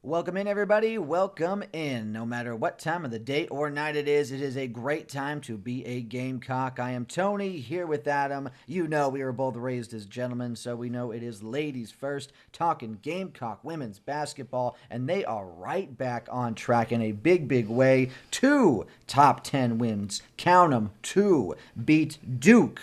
Welcome in, everybody. Welcome in. No matter what time of the day or night it is a great time to be a Gamecock. I am Tony, here with Adam. You know we were both raised as gentlemen, so we know it is ladies first, talking Gamecock women's basketball, and they are right back on track in a big, big way. 2 top 10 wins. Count them. 2 beat Duke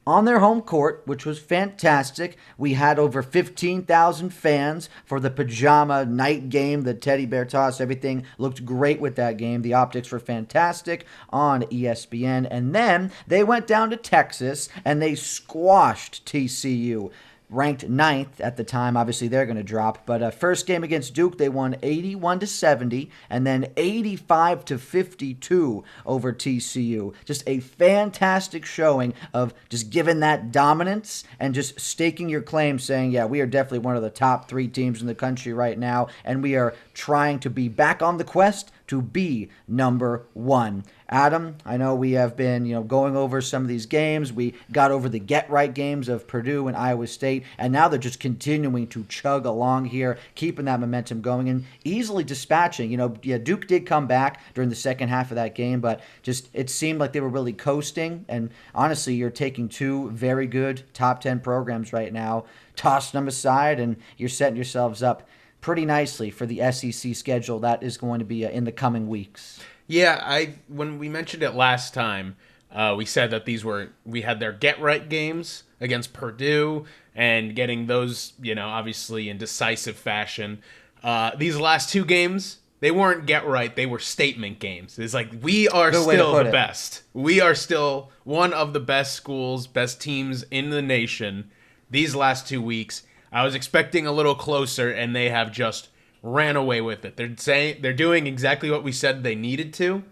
on their home court, which was fantastic. We had over 15,000 fans for the pajama night game, the teddy bear toss. Everything looked great with that game. The optics were fantastic on ESPN. And then they went down to Texas and they squashed TCU, ranked ninth at the time. Obviously, they're going to drop. But first game against Duke, they won 81-70, and then 85-52 over TCU. Just a fantastic showing of just giving that dominance and just staking your claim, saying, yeah, we are definitely one of the top 3 teams in the country right now, and we are trying to be back on the quest to be number 1. Adam, I know we have been, going over some of these games. We got over the get-right games of Purdue and Iowa State, and now they're just continuing to chug along here, keeping that momentum going and easily dispatching. Duke did come back during the second half of that game, but just it seemed like they were really coasting. And honestly, you're taking 2 very good top 10 programs right now, tossing them aside, and you're setting yourselves up pretty nicely for the SEC schedule that is going to be in the coming weeks. Yeah, when we mentioned it last time, we said that we had their get-right games against Purdue and getting those, obviously in decisive fashion. These last 2 games, they weren't get-right, they were statement games. It's like, we are still the best. We are still one of the best schools, best teams in the nation. These last 2 weeks, I was expecting a little closer, and they have just ran away with it. They're doing exactly what we said they needed to.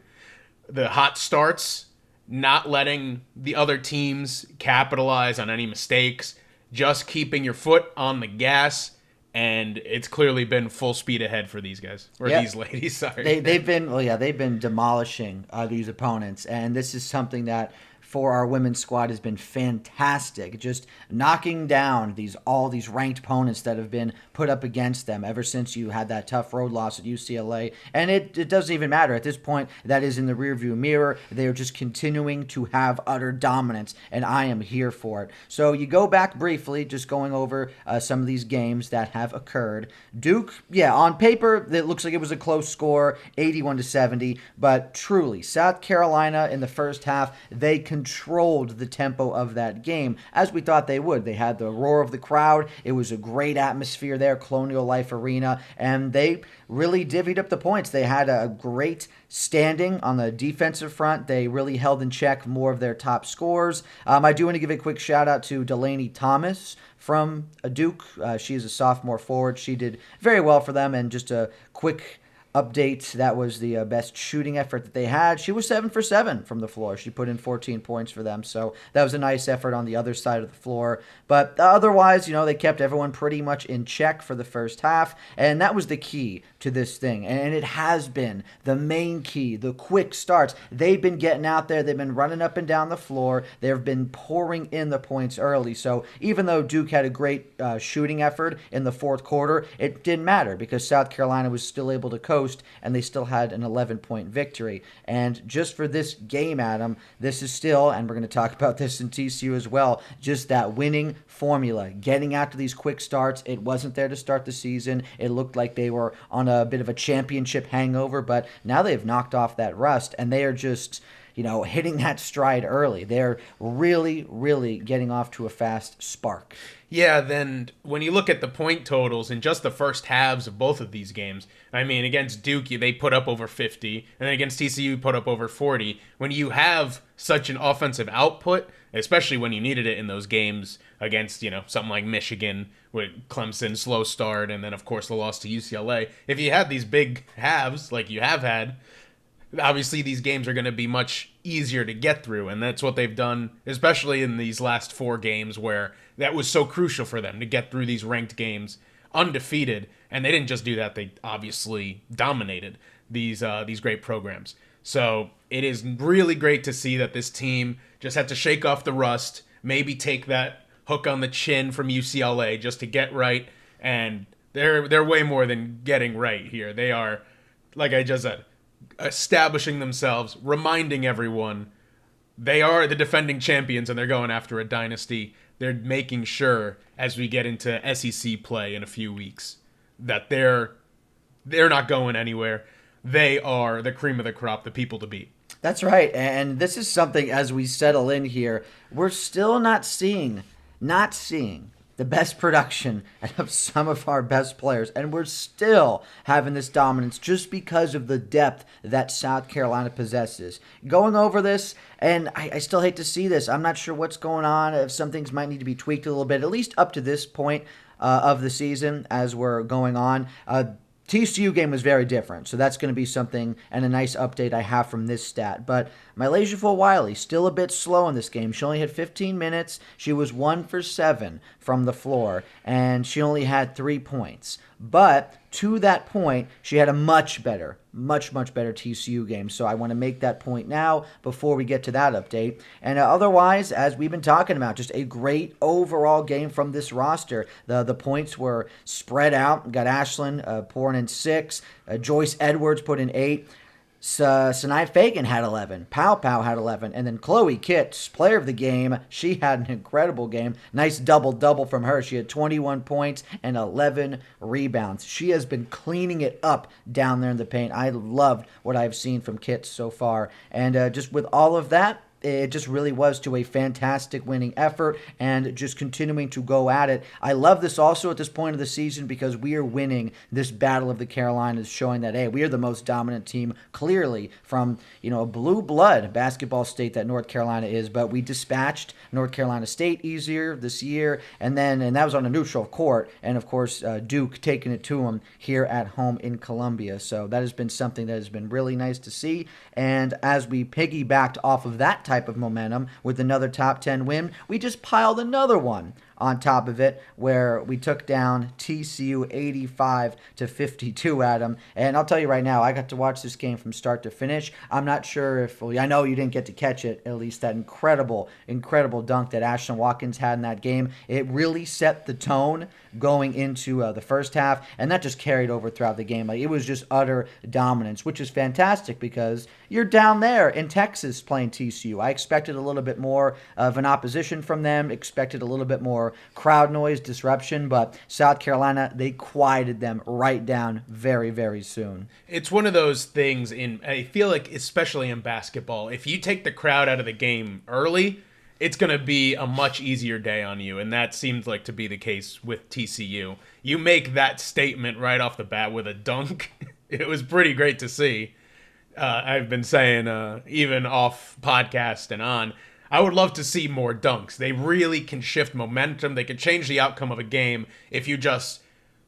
The hot starts, not letting the other teams capitalize on any mistakes, just keeping your foot on the gas, and it's clearly been full speed ahead for these guys, or these ladies. Sorry, they've been demolishing these opponents, and this is something that for our women's squad has been fantastic. Just knocking down all these ranked opponents that have been put up against them ever since you had that tough road loss at UCLA. And it doesn't even matter. At this point, that is in the rearview mirror. They are just continuing to have utter dominance, and I am here for it. So you go back briefly, just going over some of these games that have occurred. Duke, on paper, it looks like it was a close score, 81-70, but truly, South Carolina in the first half, they controlled the tempo of that game, as we thought they would. They had the roar of the crowd. It was a great atmosphere there, Colonial Life Arena, and they really divvied up the points. They had a great standing on the defensive front. They really held in check more of their top scores. I do want to give a quick shout out to Delaney Thomas from Duke. She is a sophomore forward. She did very well for them, and just a quick update, that was the best shooting effort that they had. She was 7 for 7 from the floor. She put in 14 points for them, so that was a nice effort on the other side of the floor. But otherwise, they kept everyone pretty much in check for the first half, and that was the key to this thing. And it has been the main key, the quick starts. They've been getting out there. They've been running up and down the floor. They've been pouring in the points early. So even though Duke had a great shooting effort in the fourth quarter, it didn't matter because South Carolina was still able to coast, and they still had an 11-point victory. And just for this game, Adam, this is still, and we're going to talk about this in TCU as well, just that winning formula, getting out to these quick starts. It wasn't there to start the season. It looked like they were on a bit of a championship hangover, but now they've knocked off that rust, and they are just hitting that stride early. They're really, really getting off to a fast spark. Yeah, then when you look at the point totals in just the first halves of both of these games, I mean, against Duke, they put up over 50, and then against TCU, put up over 40. When you have such an offensive output, especially when you needed it in those games against, something like Michigan with Clemson, slow start, and then, of course, the loss to UCLA, if you had these big halves like you have had, obviously these games are going to be much easier to get through, and that's what they've done, especially in these last 4 games where that was so crucial for them to get through these ranked games undefeated. And they didn't just do that, they obviously dominated these great programs. So it is really great to see that this team just had to shake off the rust, maybe take that hook on the chin from UCLA just to get right, and They're way more than getting right here. They are, like I just said, establishing themselves, reminding everyone they are the defending champions and they're going after a dynasty. They're making sure as we get into SEC play in a few weeks that they're not going anywhere. They are the cream of the crop, the people to beat. That's right. And this is something as we settle in here, we're still not seeing the best production of some of our best players. And we're still having this dominance just because of the depth that South Carolina possesses. Going over this, and I still hate to see this. I'm not sure what's going on, if some things might need to be tweaked a little bit, at least up to this point of the season as we're going on. TCU game was very different, so that's going to be something and a nice update I have from this stat. But Malaysia Wiley, still a bit slow in this game. She only had 15 minutes. She was 1 for 7 from the floor, and she only had 3 points. But to that point, she had a much better TCU game. So I want to make that point now before we get to that update. And otherwise, as we've been talking about, just a great overall game from this roster. The points were spread out. We got Ashlyn pouring in 6. Joyce Edwards put in 8. Sanai Fagan had 11. Pow had 11. And then Chloe Kitts, player of the game, she had an incredible game. Nice double-double from her. She had 21 points and 11 rebounds. She has been cleaning it up down there in the paint. I loved what I've seen from Kitts so far. And just with all of that, it just really was to a fantastic winning effort and just continuing to go at it. I love this also at this point of the season because we are winning this Battle of the Carolinas, showing that, hey, we are the most dominant team, clearly, from, a blue blood basketball state that North Carolina is. But we dispatched North Carolina State easier this year, and that was on a neutral court. And, of course, Duke taking it to them here at home in Columbia. So that has been something that has been really nice to see. And as we piggybacked off of that type of momentum with another top 10 win, we just piled another one on top of it where we took down TCU 85-52, Adam. And I'll tell you right now, I got to watch this game from start to finish. I'm not sure if, I know you didn't get to catch it, at least that incredible dunk that Ashlyn Watkins had in that game. It really set the tone going into the first half, and that just carried over throughout the game. Like, it was just utter dominance, which is fantastic because you're down there in Texas playing TCU. I expected a little bit more of an opposition from them, expected a little bit more crowd noise, disruption, but South Carolina, they quieted them right down very, very soon. It's one of those things I feel like, especially in basketball, if you take the crowd out of the game early, it's going to be a much easier day on you, and that seems like to be the case with TCU. You make that statement right off the bat with a dunk. It was pretty great to see. I've been saying, even off podcast and on, I would love to see more dunks. They really can shift momentum. They can change the outcome of a game if you just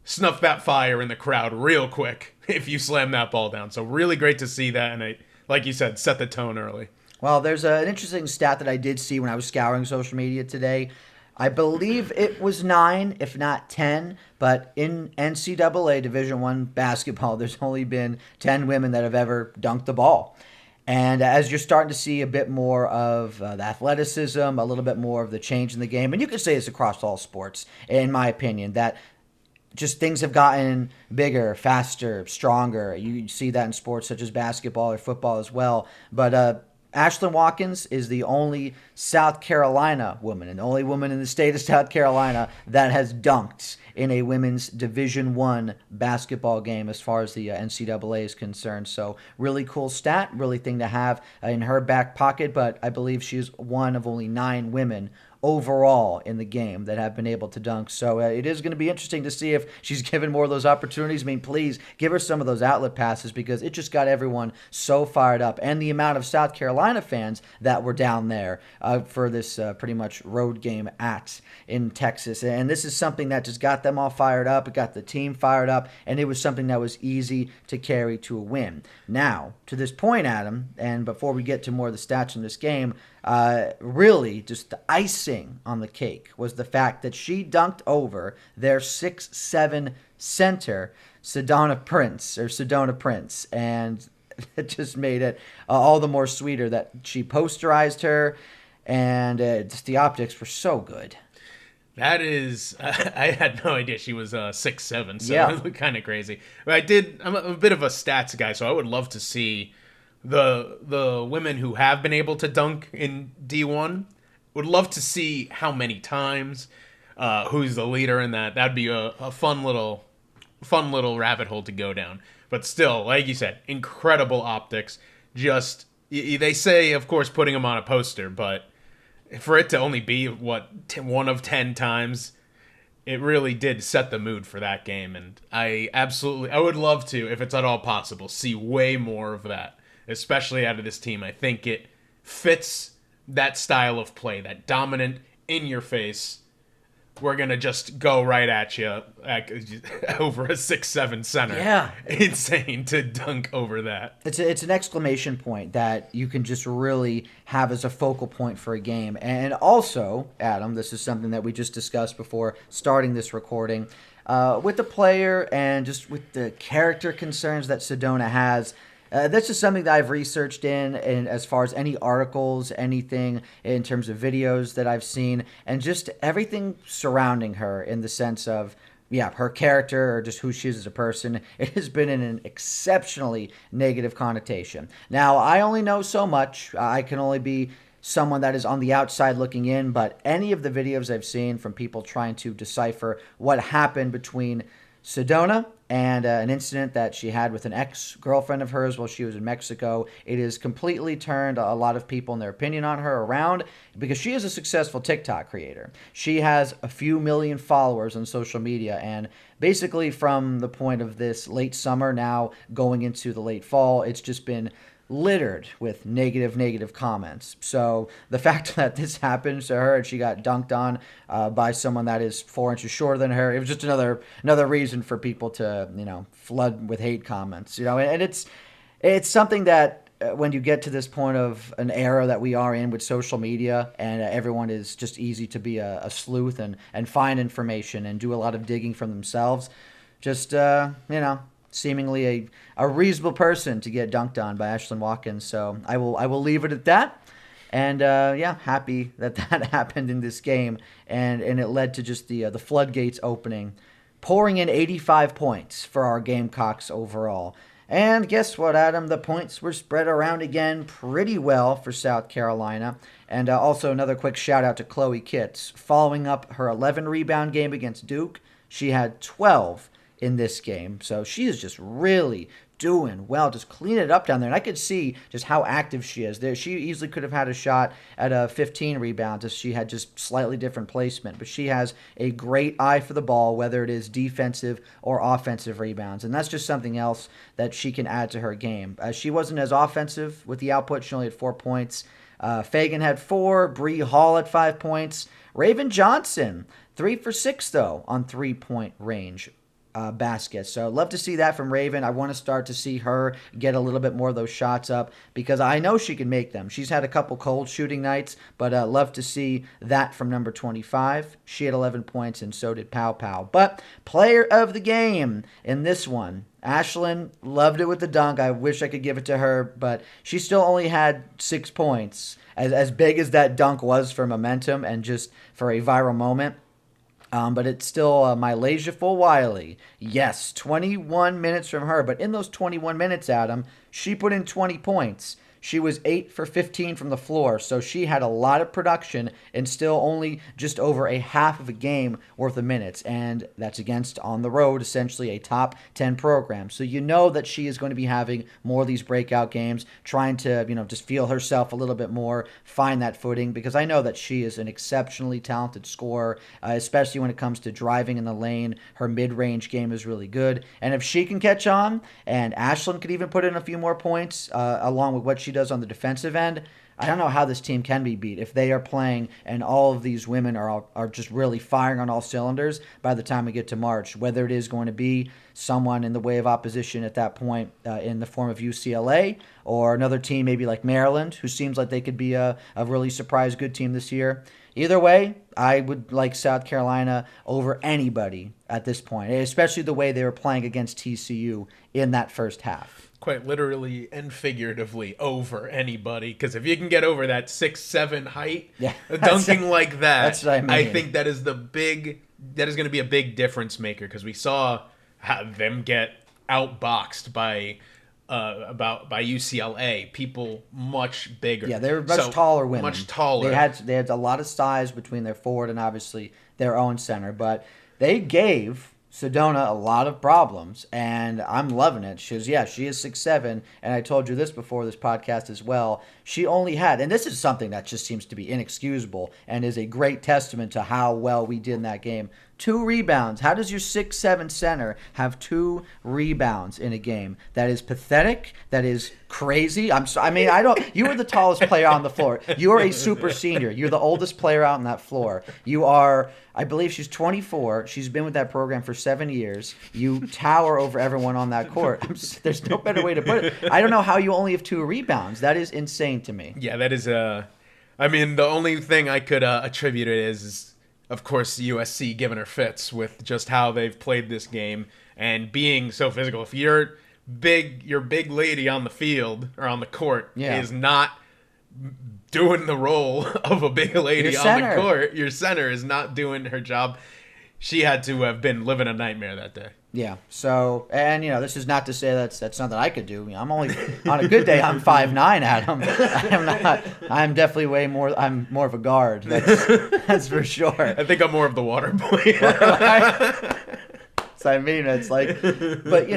snuff that fire in the crowd real quick if you slam that ball down. So really great to see that, and like you said, set the tone early. Well, there's an interesting stat that I did see when I was scouring social media today. I believe it was 9, if not 10, but in NCAA Division I basketball, there's only been 10 women that have ever dunked the ball. And as you're starting to see a bit more of the athleticism, a little bit more of the change in the game, and you could say it's across all sports, in my opinion, that just things have gotten bigger, faster, stronger. You see that in sports such as basketball or football as well. But Ashlyn Watkins is the only South Carolina woman, and the only woman in the state of South Carolina that has dunked in a women's Division I basketball game as far as the NCAA is concerned. So really cool stat, really thing to have in her back pocket, but I believe she's one of only 9 women overall in the game that have been able to dunk. So it is going to be interesting to see if she's given more of those opportunities. I mean, please give her some of those outlet passes because it just got everyone so fired up. And the amount of South Carolina fans that were down there for this pretty much road game in Texas. And this is something that just got them all fired up. It got the team fired up. And it was something that was easy to carry to a win. Now, to this point, Adam, and before we get to more of the stats in this game, really just the icing on the cake was the fact that she dunked over their 6'7" center, Sedona Prince, and it just made it all the more sweeter that she posterized her, and just the optics were so good. That is, I had no idea she was 6'7", so Yeah. kind of crazy. But I'm a bit of a stats guy, so I would love to see the women who have been able to dunk in D1. Would love to see how many times, who's the leader in that. That'd be a fun little rabbit hole to go down. But still, like you said, incredible optics. Just they say, of course, putting them on a poster, but for it to only be one of 10 times, it really did set the mood for that game. And I would love to, if it's at all possible, see way more of that, especially out of this team. I think it fits that style of play, that dominant, in your face, we're gonna just go right at you over a 6'7" center. Yeah. Insane to dunk over that. It's an exclamation point that you can just really have as a focal point for a game. And also, Adam, this is something that we just discussed before starting this recording. With the player and just with the character concerns that Sedona has, that's just something that I've researched and as far as any articles, anything in terms of videos that I've seen, and just everything surrounding her in the sense of, yeah, her character or just who she is as a person. It has been in an exceptionally negative connotation. Now, I only know so much. I can only be someone that is on the outside looking in, but any of the videos I've seen from people trying to decipher what happened between Sedona and an incident that she had with an ex-girlfriend of hers while she was in Mexico. It has completely turned a lot of people and their opinion on her around because she is a successful TikTok creator. She has a few million followers on social media, and basically from the point of this late summer now going into the late fall, it's just been littered with negative comments. So the fact that this happened to her and she got dunked on by someone that is 4 inches shorter than her, it was just another reason for people to flood with hate comments. And it's something that when you get to this point of an era that we are in with social media and everyone is just easy to be a sleuth and find information and do a lot of digging from themselves, just seemingly a reasonable person to get dunked on by Ashlyn Watkins. So I will leave it at that. And happy that happened in this game, and it led to just the floodgates opening, pouring in 85 points for our Gamecocks overall. And guess what, Adam? The points were spread around again pretty well for South Carolina. And also another quick shout out to Chloe Kitts. Following up her 11 rebound game against Duke, she had 12 in this game. So she is just really doing well, just cleaning it up down there. And I could see just how active she is there. She easily could have had a shot at 15 rebounds if she had just slightly different placement. But she has a great eye for the ball, whether it is defensive or offensive rebounds. And that's just something else that she can add to her game. She wasn't as offensive with the output. She only had 4 points. Fagan had 4. Bree Hall had 5 points. Raven Johnson, 3 for 6, though, on 3-point range. Baskets. So I'd love to see that from Raven. I want to start to see her get a little bit more of those shots up because I know she can make them. She's had a couple cold shooting nights, but love to see that from number 25. She had 11 points and so did Pow Pow. But player of the game in this one, Ashlyn, loved it with the dunk. I wish I could give it to her, but she still only had 6 points. As big as that dunk was for momentum and just for a viral moment, but it's still Malaysia Full Wiley. Yes, 21 minutes from her. But in those 21 minutes, Adam, she put in 20 points. She was 8 for 15 from the floor, so she had a lot of production and still only just over a half of a game worth of minutes. And that's against, on the road, essentially a top 10 program. So you know that she is going to be having more of these breakout games, trying to, just feel herself a little bit more, find that footing, because I know that she is an exceptionally talented scorer, especially when it comes to driving in the lane. Her mid-range game is really good. And if she can catch on, and Ashlyn could even put in a few more points, along with what she does on the defensive end, I don't know how this team can be beat if they are playing and all of these women are just really firing on all cylinders by the time we get to March, whether it is going to be someone in the way of opposition at that point in the form of UCLA or another team maybe like Maryland, who seems like they could be a really surprise good team this year. Either way, I would like South Carolina over anybody at this point, especially the way they were playing against TCU in that first half. Quite literally and figuratively over anybody, because if you can get over that 6'7" height, Yeah, dunking like that, that's what I mean. I think that is going to be a big difference maker, because we saw them get outboxed by UCLA, people much bigger. Yeah, they were much taller women. Much taller. They had a lot of size between their forward and obviously their own center, but they gave Sedona a lot of problems, and I'm loving it. She is 6'7", and I told you this before this podcast as well. She only had, and this is something that just seems to be inexcusable and is a great testament to how well we did in that game. 2 rebounds. How does your 6'7" center have 2 rebounds in a game? That is pathetic. That is crazy. You were the tallest player on the floor. You are a super senior. You're the oldest player out on that floor. You are, I believe she's 24. She's been with that program for 7 years. You tower over everyone on that court. There's no better way to put it. I don't know how you only have 2 rebounds. That is insane to me. Yeah, that is the only thing I could attribute it is of course, USC giving her fits with just how they've played this game and being so physical. If your big lady on the field or on the court is not doing the role of a big lady on the court, your center is not doing her job. She had to have been living a nightmare that day. Yeah. So, and this is not to say that's something I could do. I'm only on a good day. I'm 5'9", Adam. I'm not. I'm definitely way more. I'm more of a guard. That's for sure. I think I'm more of the water boy. So I mean, it's like, but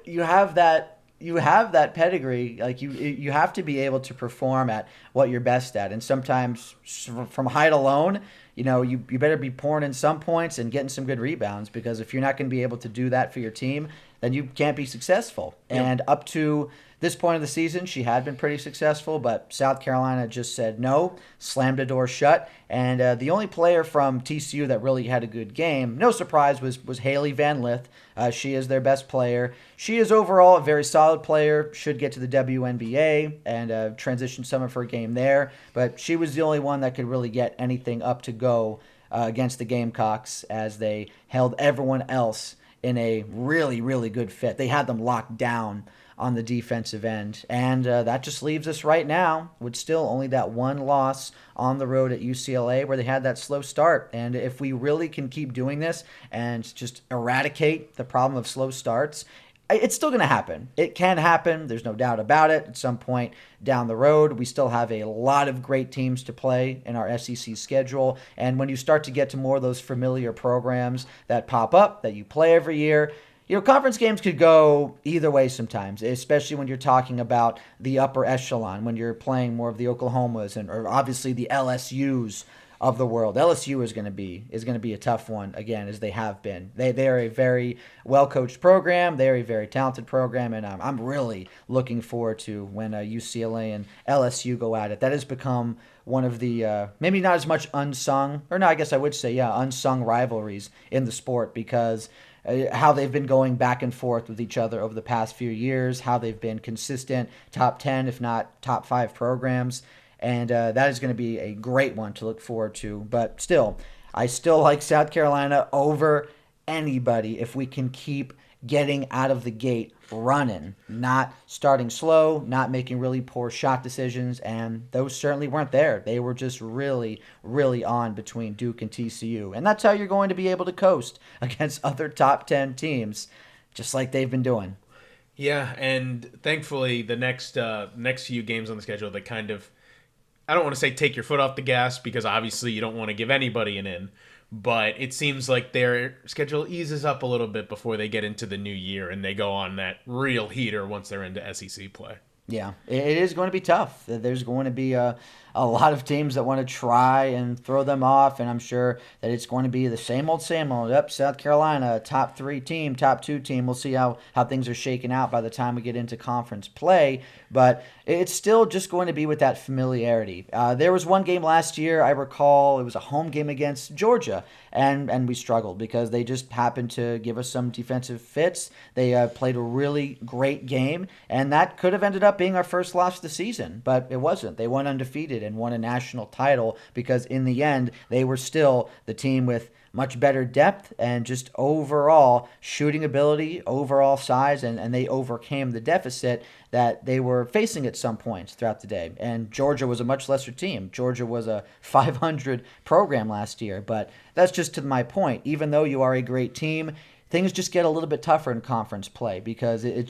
you have that. You have that pedigree. Like you have to be able to perform at what you're best at, and sometimes from height alone. You better be pouring in some points and getting some good rebounds, because if you're not going to be able to do that for your team, then you can't be successful. Yep. And up to this point of the season, she had been pretty successful, but South Carolina just said no, slammed the door shut. And the only player from TCU that really had a good game, no surprise, was Haley Van Lith. She is their best player. She is overall a very solid player, should get to the WNBA and transition some of her game there. But she was the only one that could really get anything up to go against the Gamecocks, as they held everyone else in a really, really good fit. They had them locked down on the defensive end. And that just leaves us right now with still only that one loss on the road at UCLA, where they had that slow start. And if we really can keep doing this and just eradicate the problem of slow starts, it's still going to happen. It can happen. There's no doubt about it. At some point down the road, we still have a lot of great teams to play in our SEC schedule. And when you start to get to more of those familiar programs that pop up, that you play every year, conference games could go either way sometimes, especially when you're talking about the upper echelon, when you're playing more of the Oklahomas or obviously the LSUs of the world. LSU is going to be a tough one again, as they have been. They are a very well coached program. They're a very talented program, and I'm really looking forward to when UCLA and LSU go at it. That has become one of the maybe not as much unsung, or no, I guess I would say unsung rivalries in the sport, because how they've been going back and forth with each other over the past few years, how they've been consistent top 10, if not top 5 programs. And that is going to be a great one to look forward to. But still, I still like South Carolina over anybody if we can keep getting out of the gate running, not starting slow, not making really poor shot decisions. And those certainly weren't there. They were just really, really on between Duke and TCU. And that's how you're going to be able to coast against other top 10 teams, just like they've been doing. Yeah, and thankfully the next few games on the schedule, they kind of, I don't want to say take your foot off the gas, because obviously you don't want to give anybody an in, but it seems like their schedule eases up a little bit before they get into the new year and they go on that real heater once they're into SEC play. Yeah, it is going to be tough. There's going to be a lot of teams that want to try and throw them off, and I'm sure that it's going to be the same old. Yep, South Carolina, top 3 team, top 2 team. We'll see how things are shaking out by the time we get into conference play, but it's still just going to be with that familiarity. There was one game last year, I recall, it was a home game against Georgia, and we struggled because they just happened to give us some defensive fits. They played a really great game, and that could have ended up being our first loss of the season, but it wasn't. They went undefeated and won a national title, because in the end, they were still the team with much better depth and just overall shooting ability, overall size, and they overcame the deficit that they were facing at some points throughout the day. And Georgia was a much lesser team. Georgia was a 500 program last year, but that's just to my point. Even though you are a great team, things just get a little bit tougher in conference play because it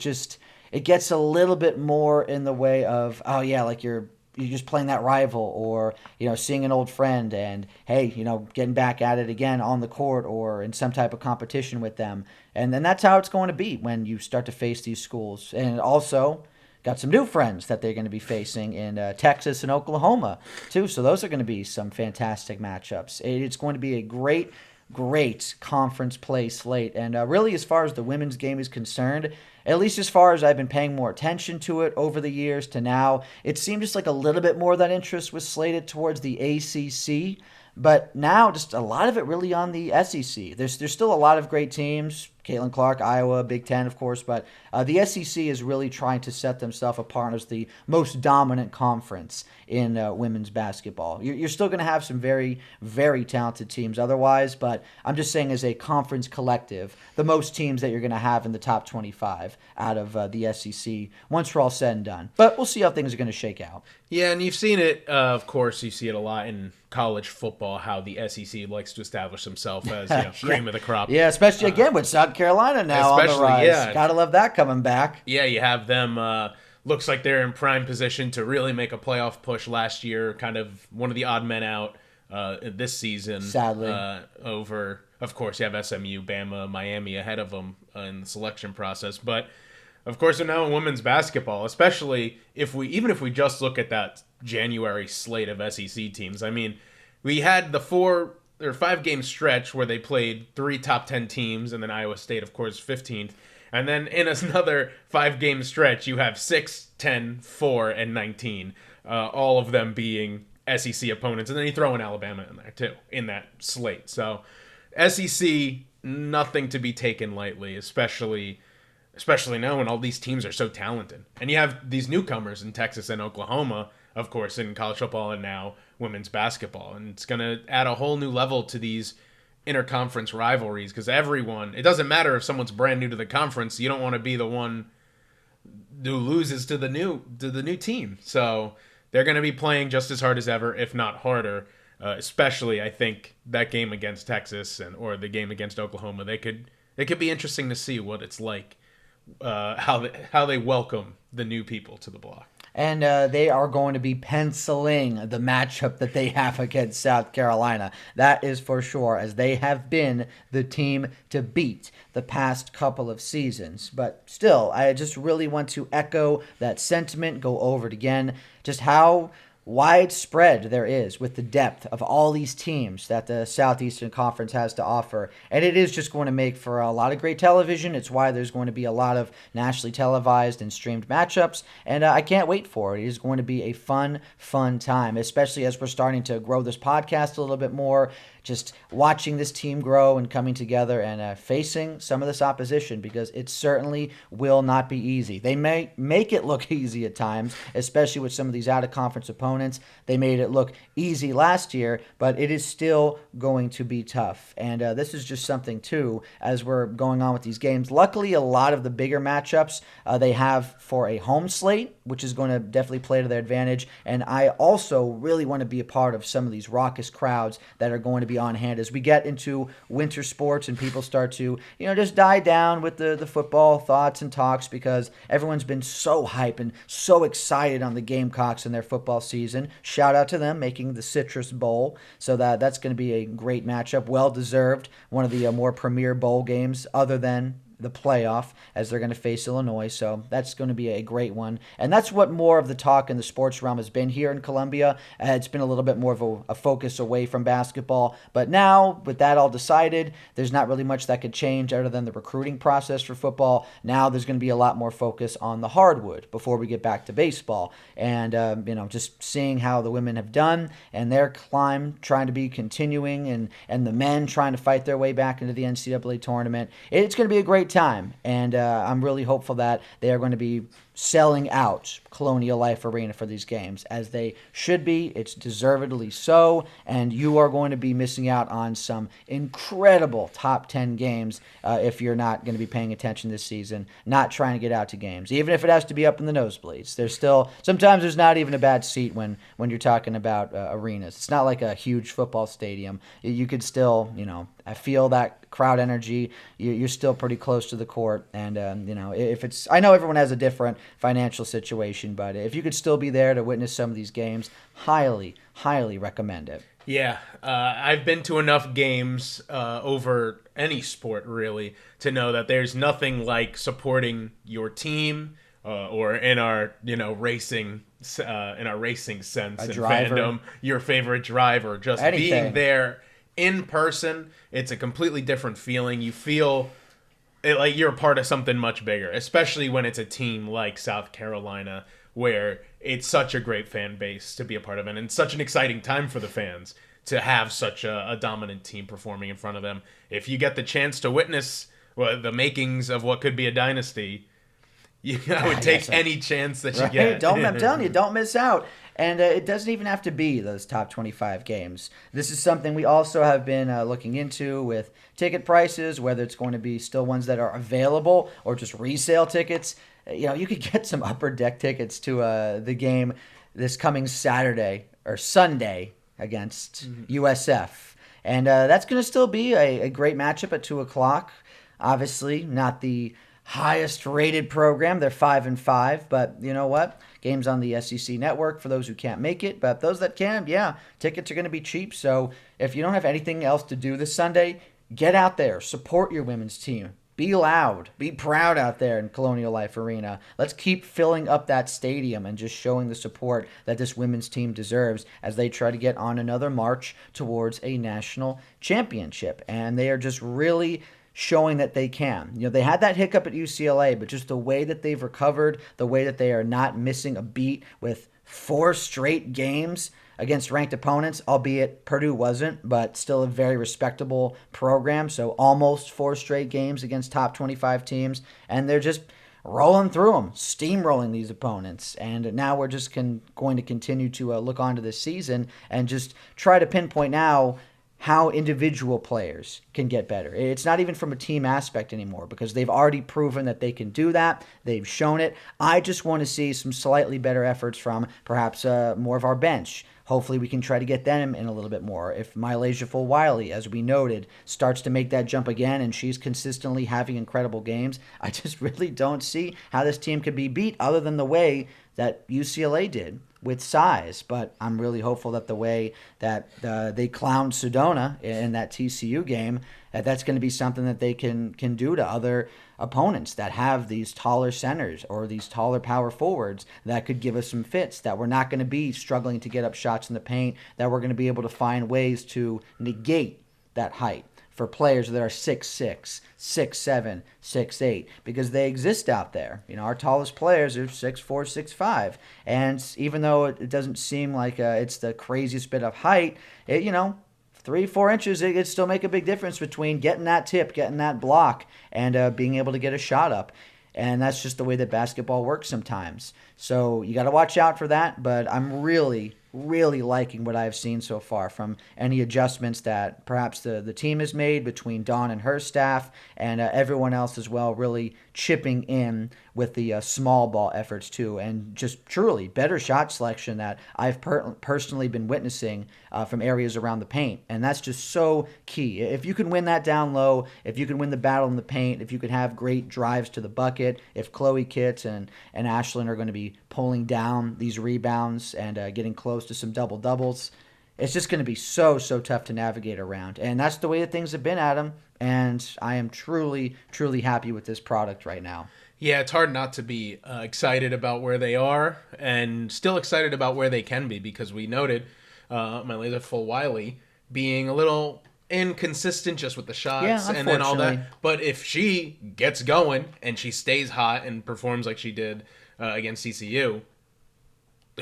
gets a little bit more in the way of, oh yeah, like you're just playing that rival, or seeing an old friend and hey, getting back at it again on the court or in some type of competition with them. And then that's how it's going to be when you start to face these schools. And also got some new friends that they're going to be facing in Texas and Oklahoma too, so those are going to be some fantastic matchups. It's going to be a great conference play slate. And really, as far as the women's game is concerned, at least as far as I've been paying more attention to it over the years to now, it seemed just like a little bit more of that interest was slated towards the ACC. But now, just a lot of it really on the SEC. There's still a lot of great teams. Caitlin Clark, Iowa, Big Ten, of course. But the SEC is really trying to set themselves apart as the most dominant conference in women's basketball. You're still going to have some very, very talented teams otherwise. But I'm just saying as a conference collective, the most teams that you're going to have in the top 25 out of the SEC once we're all said and done. But we'll see how things are going to shake out. Yeah, and you've seen it, of course, you see it a lot in college football, how the SEC likes to establish themselves as cream of the crop. Yeah, especially again with South Carolina now on the rise. Yeah. Gotta love that coming back. Yeah, you have them, looks like they're in prime position to really make a playoff push last year, kind of one of the odd men out this season. Sadly. Over, of course, you have SMU, Bama, Miami ahead of them in the selection process. But, of course, they're now in women's basketball, especially if we just look at that January slate of SEC teams. I mean, we had the 4 or 5 game stretch where they played 3 top 10 teams, and then Iowa State, of course, 15th. And then in another 5 game stretch, you have 6, 10, 4, and 19, all of them being SEC opponents. And then you throw in Alabama in there, too, in that slate. So SEC, nothing to be taken lightly, especially now when all these teams are so talented. And you have these newcomers in Texas and Oklahoma, of course, in college football and now women's basketball. And it's going to add a whole new level to these interconference rivalries because it doesn't matter if someone's brand new to the conference, you don't want to be the one who loses to the new team. So they're going to be playing just as hard as ever, if not harder. Especially, I think, that game against Texas or the game against Oklahoma. It could be interesting to see what it's like, how they welcome the new people to the block. And they are going to be penciling the matchup that they have against South Carolina. That is for sure, as they have been the team to beat the past couple of seasons. But still, I just really want to echo that sentiment, go over it again, just how widespread there is with the depth of all these teams that the Southeastern Conference has to offer. And it is just going to make for a lot of great television. It's why there's going to be a lot of nationally televised and streamed matchups. And I can't wait for it. It is going to be a fun time, especially as we're starting to grow this podcast a little bit more. Just watching this team grow and coming together and facing some of this opposition, because it certainly will not be easy. They may make it look easy at times, especially with some of these out-of-conference opponents. They made it look easy last year, but it is still going to be tough. And this is just something, too, as we're going on with these games. Luckily, a lot of the bigger matchups they have for a home slate, which is going to definitely play to their advantage. And I also really want to be a part of some of these raucous crowds that are going to be on hand as we get into winter sports and people start to, just die down with the football thoughts and talks, because everyone's been so hyped and so excited on the Gamecocks and their football season. Shout out to them making the Citrus Bowl. So that's going to be a great matchup. Well-deserved. One of the more premier bowl games other than the playoff, as they're going to face Illinois. So that's going to be a great one. And that's what more of the talk in the sports realm has been here in Columbia. It's been a little bit more of a focus away from basketball. But now, with that all decided, there's not really much that could change other than the recruiting process for football. Now there's going to be a lot more focus on the hardwood before we get back to baseball. And, just seeing how the women have done and their climb trying to be continuing, and the men trying to fight their way back into the NCAA tournament. It's going to be a great time, and I'm really hopeful that they are going to be selling out Colonial Life Arena for these games, as they should be. It's deservedly so, and you are going to be missing out on some incredible top 10 games if you're not going to be paying attention this season, not trying to get out to games, even if it has to be up in the nosebleeds. Sometimes there's not even a bad seat when you're talking about arenas. It's not like a huge football stadium. You could still, I feel that crowd energy. You're still pretty close to the court, and I know everyone has a different financial situation, but if you could still be there to witness some of these games, highly recommend it. Yeah, I've been to enough games over any sport really to know that there's nothing like supporting your team or in our racing sense and fandom, your favorite driver, just anything. Being there in person. It's a completely different feeling. You feel like you're a part of something much bigger, especially when it's a team like South Carolina, where it's such a great fan base to be a part of, and it's such an exciting time for the fans to have such a dominant team performing in front of them. If you get the chance to witness the makings of what could be a dynasty, I would take any chance that you get. I'm telling you, don't miss out. And it doesn't even have to be those top 25 games. This is something we also have been looking into with ticket prices, whether it's going to be still ones that are available or just resale tickets. You could get some upper deck tickets to the game this coming Saturday or Sunday against USF. And that's going to still be a great matchup at 2 o'clock. Obviously, not the highest rated program. They're 5-5, but you know what? Games on the SEC network for those who can't make it, but those that can, tickets are going to be cheap. So if you don't have anything else to do this Sunday, get out there, support your women's team. Be loud, be proud out there in Colonial Life Arena. Let's keep filling up that stadium and just showing the support that this women's team deserves as they try to get on another march towards a national championship. And they are just really showing that they can. They had that hiccup at UCLA, but just the way that they've recovered, the way that they are not missing a beat with 4 straight games against ranked opponents, albeit Purdue wasn't, but still a very respectable program. So almost 4 straight games against top 25 teams, and they're just rolling through them, steamrolling these opponents. And now we're just going to continue to look onto this season and just try to pinpoint now how individual players can get better. It's not even from a team aspect anymore because they've already proven that they can do that. They've shown it. I just want to see some slightly better efforts from perhaps more of our bench. Hopefully we can try to get them in a little bit more. If Mylasia Fulwiley, as we noted, starts to make that jump again and she's consistently having incredible games, I just really don't see how this team could be beat other than the way that UCLA did with size. But I'm really hopeful that the way that they clowned Sedona in that TCU game, that's going to be something that they can do to other opponents that have these taller centers or these taller power forwards that could give us some fits, that we're not going to be struggling to get up shots in the paint, that we're going to be able to find ways to negate that height for players that are 6'6", 6'7", 6'8", because they exist out there. Our tallest players are 6'4", 6'5", and even though it doesn't seem like it's the craziest bit of height, 3-4 inches, it could still make a big difference between getting that tip, getting that block, and being able to get a shot up. And that's just the way that basketball works sometimes. So you got to watch out for that, but I'm really liking what I've seen so far from any adjustments that perhaps the team has made between Dawn and her staff and everyone else as well, really chipping in with the small ball efforts too, and just truly better shot selection that I've personally been witnessing from areas around the paint. And that's just so key. If you can win that down low, if you can win the battle in the paint, if you can have great drives to the bucket, if Chloe Kitts and Ashlyn are going to be pulling down these rebounds and getting close to some double-doubles, it's just going to be so tough to navigate around. And that's the way that things have been, Adam. And I am truly happy with this product right now. Yeah, it's hard not to be excited about where they are and still excited about where they can be, because we noted Mylasia Fulwiley being a little inconsistent just with the shots and then all that. But if she gets going and she stays hot and performs like she did against CCU,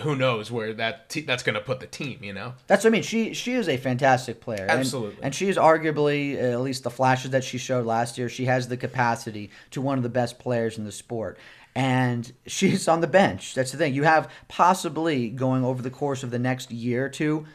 who knows where that's going to put the team, you know? That's what I mean. She is a fantastic player. Absolutely. And she is arguably, at least the flashes that she showed last year, she has the capacity to one of the best players in the sport. And she's on the bench. That's the thing. You have possibly going over the course of the next year or two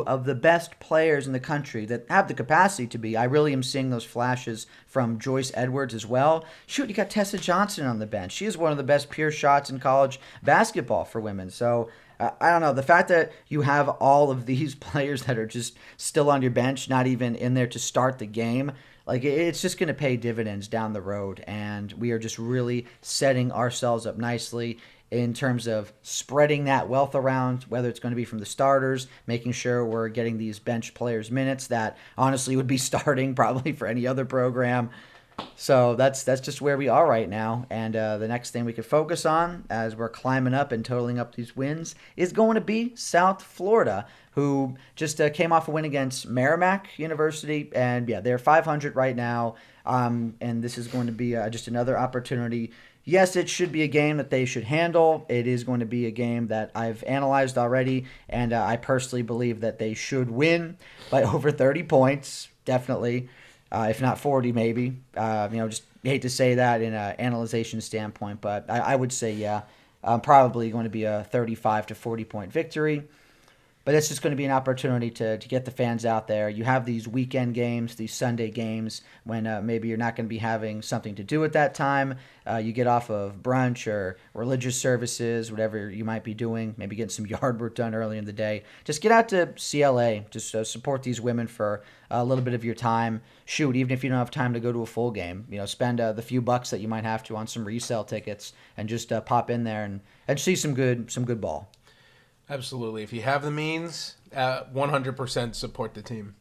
of the best players in the country that have the capacity to be. I really am seeing those flashes from Joyce Edwards as well. Shoot, you got Tessa Johnson on the bench. She is one of the best pure shots in college basketball for women. So I don't know. The fact that you have all of these players that are just still on your bench, not even in there to start the game, like it's just going to pay dividends down the road. And we are just really setting ourselves up nicely in terms of spreading that wealth around, whether it's going to be from the starters, making sure we're getting these bench players minutes that honestly would be starting probably for any other program. So that's just where we are right now. And the next thing we could focus on as we're climbing up and totaling up these wins is going to be South Florida, who just came off a win against Merrimack University. And yeah, they're 500 right now. And this is going to be just another opportunity. Yes, it should be a game that they should handle. It is going to be a game that I've analyzed already, and I personally believe that they should win by over 30 points, definitely, if not 40 maybe. Just hate to say that in an analyzation standpoint, but I would say, yeah, probably going to be a 35 to 40 point victory. But it's just going to be an opportunity to get the fans out there. You have these weekend games, these Sunday games, when maybe you're not going to be having something to do at that time. You get off of brunch or religious services, whatever you might be doing, maybe getting some yard work done early in the day. Just get out to CLA. Just support these women for a little bit of your time. Shoot, even if you don't have time to go to a full game, spend the few bucks that you might have to on some resale tickets and just pop in there and see some good ball. Absolutely. If you have the means, 100% support the team.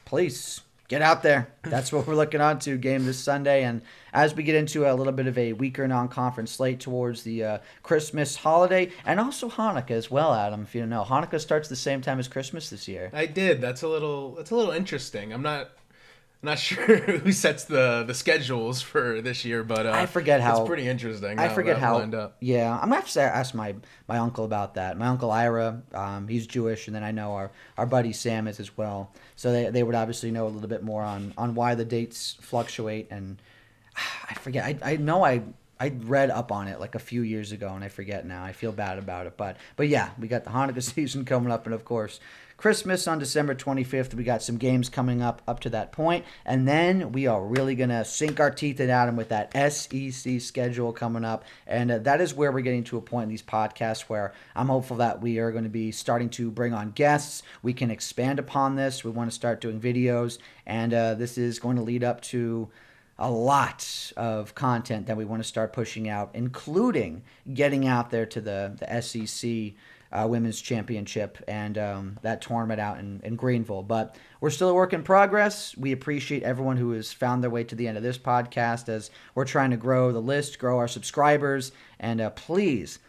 Please get out there. That's what we're looking on to game this Sunday. And as we get into a little bit of a weaker non-conference slate towards the Christmas holiday and also Hanukkah as well, Adam, if you don't know, Hanukkah starts the same time as Christmas this year. I did. That's a little interesting. I'm not sure who sets the schedules for this year, but I forget how it's pretty interesting. I forget how. Lined up. Yeah, I'm gonna have to ask my uncle about that. My uncle Ira, he's Jewish, and then I know our buddy Sam is as well. So they would obviously know a little bit more on why the dates fluctuate. And I forget. I know I read up on it like a few years ago, and I forget now. I feel bad about it, but yeah, we got the Hanukkah season coming up, and of course, Christmas on December 25th. We got some games coming up to that point, and then we are really going to sink our teeth in Adam with that SEC schedule coming up, and that is where we're getting to a point in these podcasts where I'm hopeful that we are going to be starting to bring on guests. We can expand upon this. We want to start doing videos, and this is going to lead up to a lot of content that we want to start pushing out, including getting out there to the SEC Women's Championship and that tournament out in Greenville. But we're still a work in progress. We appreciate everyone who has found their way to the end of this podcast as we're trying to grow the list, grow our subscribers, and please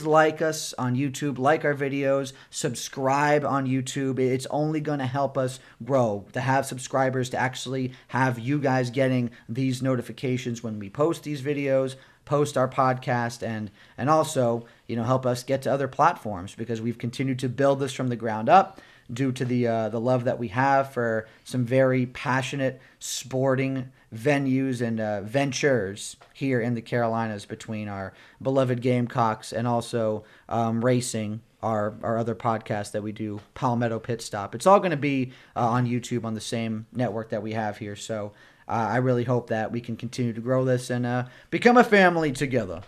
like us on YouTube, like our videos, subscribe on YouTube. It's only going to help us grow, to have subscribers, to actually have you guys getting these notifications when we post these videos, post our podcast, and also, help us get to other platforms, because we've continued to build this from the ground up due to the love that we have for some very passionate sporting venues and ventures here in the Carolinas between our beloved Gamecocks and also racing, our other podcast that we do, Palmetto Pit Stop. It's all going to be on YouTube on the same network that we have here. So I really hope that we can continue to grow this and become a family together.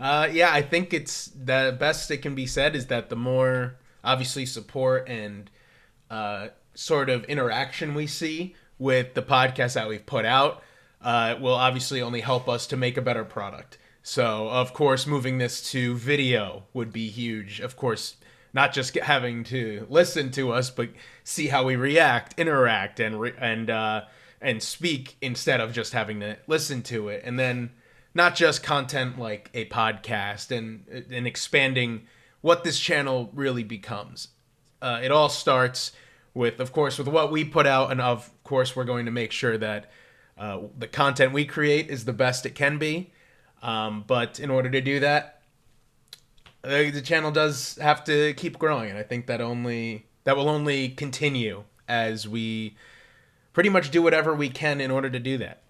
Yeah, I think it's the best it can be said is that the more obviously support and sort of interaction we see with the podcast that we've put out will obviously only help us to make a better product. So, of course, moving this to video would be huge. Of course, not just having to listen to us, but see how we react, interact, and speak instead of just having to listen to it. And then not just content like a podcast and expanding what this channel really becomes. It all starts with, of course, with what we put out, and of course, we're going to make sure that the content we create is the best it can be. But in order to do that, The channel does have to keep growing, and I think that will only continue as we pretty much do whatever we can in order to do that.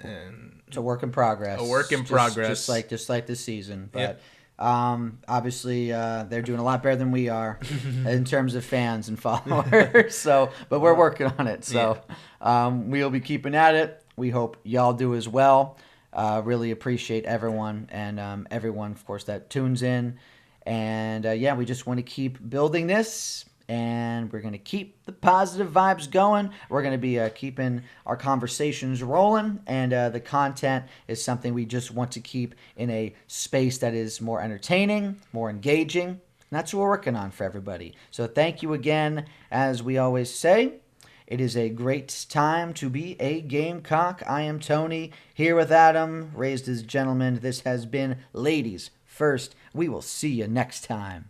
And it's a work in progress. A work in progress, just like this season. But obviously, they're doing a lot better than we are in terms of fans and followers. But we're working on it. So we'll be keeping at it. We hope y'all do as well. Really appreciate everyone and everyone, of course, that tunes in. And we just want to keep building this. And we're going to keep the positive vibes going. We're going to be keeping our conversations rolling. And the content is something we just want to keep in a space that is more entertaining, more engaging. And that's what we're working on for everybody. So thank you again. As we always say, it is a great time to be a Gamecock. I am Tony, here with Adam, raised as a gentleman. This has been Ladies First. We will see you next time.